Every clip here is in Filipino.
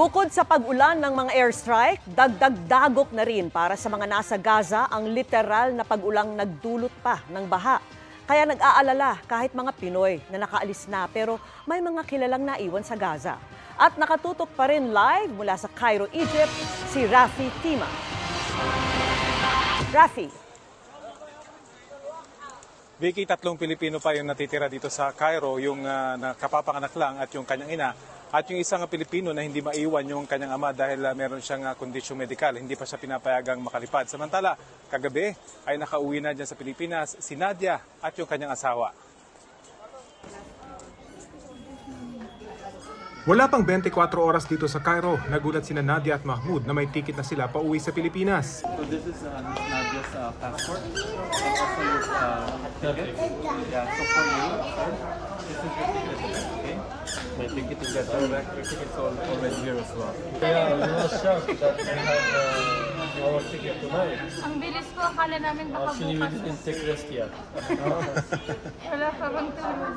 Bukod sa pag-ulan ng mga airstrike, dagdag dagok na rin para sa mga nasa Gaza ang literal na pag-ulang nagdulot pa ng baha. Kaya nag-aalala kahit mga Pinoy na nakaalis na pero may mga kilalang naiwan sa Gaza. At nakatutok pa rin live mula sa Cairo, Egypt, si Rafi Tima. Rafi. Vicky, 3 Pilipino pa yung natitira dito sa Cairo, yung nakapapanganak lang at yung kanyang ina. At yung isang Pilipino na hindi maiwan yung kanyang ama dahil meron siyang kondisyong medikal, hindi pa siya pinapayagang makalipad. Samantala, kagabi ay nakauwi na dyan sa Pilipinas si Nadia at yung kanyang asawa. Wala pang 24 oras dito sa Cairo, nagulat sina Nadia at Mahmoud na may ticket na sila pauwi sa Pilipinas. So this is Nadia's passport and also your ticket. Yeah, so for you, sir, this is your ticket, okay? My ticket is that your ticket's already here as well. Yeah, we were shocked that we have our ticket tonight. Ang bilis po, akala namin baka Actually, we bukas. didn't take rest yet. Wala pa bang tulog.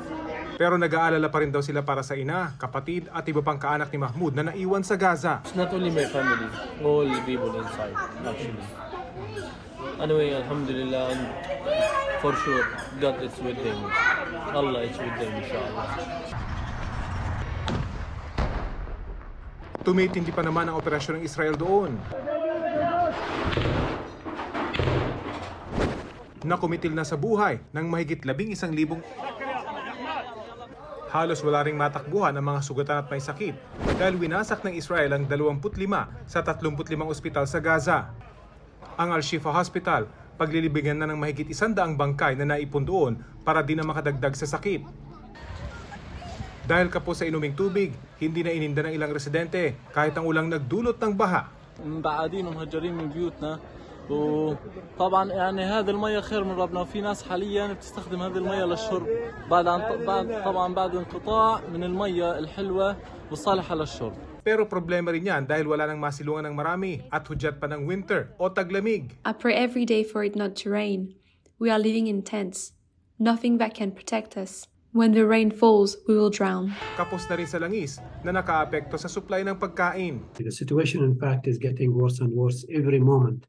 Pero nag-aalala pa rin daw sila para sa ina, kapatid at iba pang kaanak ni Mahmoud na naiwan sa Gaza. It's not only my family, all the people inside, actually. Anyway, alhamdulillah, and for sure, God is with them. Allah is with them, inshallah. Tumitindi pa naman ang operasyon ng Israel doon. Nakumitil na sa buhay ng mahigit 11,000. Halos wala ring matakbuhan ang mga sugatan at may sakit dahil winasak ng Israel ang 25 sa 35 ospital sa Gaza. Ang Al-Shifa Hospital, paglilibigan na ng mahigit 100 bangkay na naipon doon para di na makadagdag sa sakit. Dahil kapos sa inuming tubig, hindi na ininda ng ilang residente kahit ang ulang nagdulot ng baha. مبعدين ومهجرين من بيوتنا وطبعا يعني هذه المياه خير من ربنا وفي ناس حاليا بتستخدم هذه المياه للشرب بعد انقطاع من المياه الحلوه والصالحه للشرب. Pero problema rin yan dahil wala nang masilungan ng marami at hudyat pa ng winter o taglamig. I pray every day for it not to rain. We are living in tents. Nothing that can protect us. When the rain falls, we will drown. Kapos na rin sa langis na nakaapekto sa supply ng pagkain. The situation, in fact, is getting worse and worse every moment.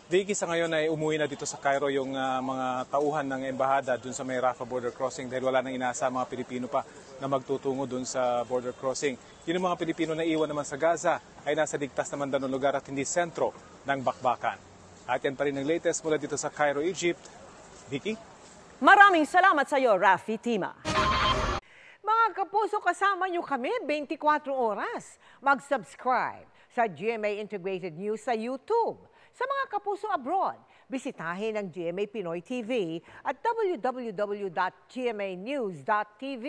Vicky, sa ngayon ay umuwi na dito sa Cairo yung mga tauhan ng embahada dun sa may Rafah border crossing dahil wala nang inaasa mga Pilipino pa na magtutungo dun sa border crossing. Yun yung mga Pilipino na iwan naman sa Gaza ay nasa ligtas naman daw ng lugar at hindi sentro ng bakbakan. At yan pa rin ang latest mula dito sa Cairo, Egypt. Vicky? Maraming salamat sa iyo, Rafi Tima. Mga kapuso, kasama nyo kami 24 oras. Mag-subscribe sa GMA Integrated News sa YouTube. Sa mga kapuso abroad, bisitahin ang GMA Pinoy TV at www.gmanews.tv.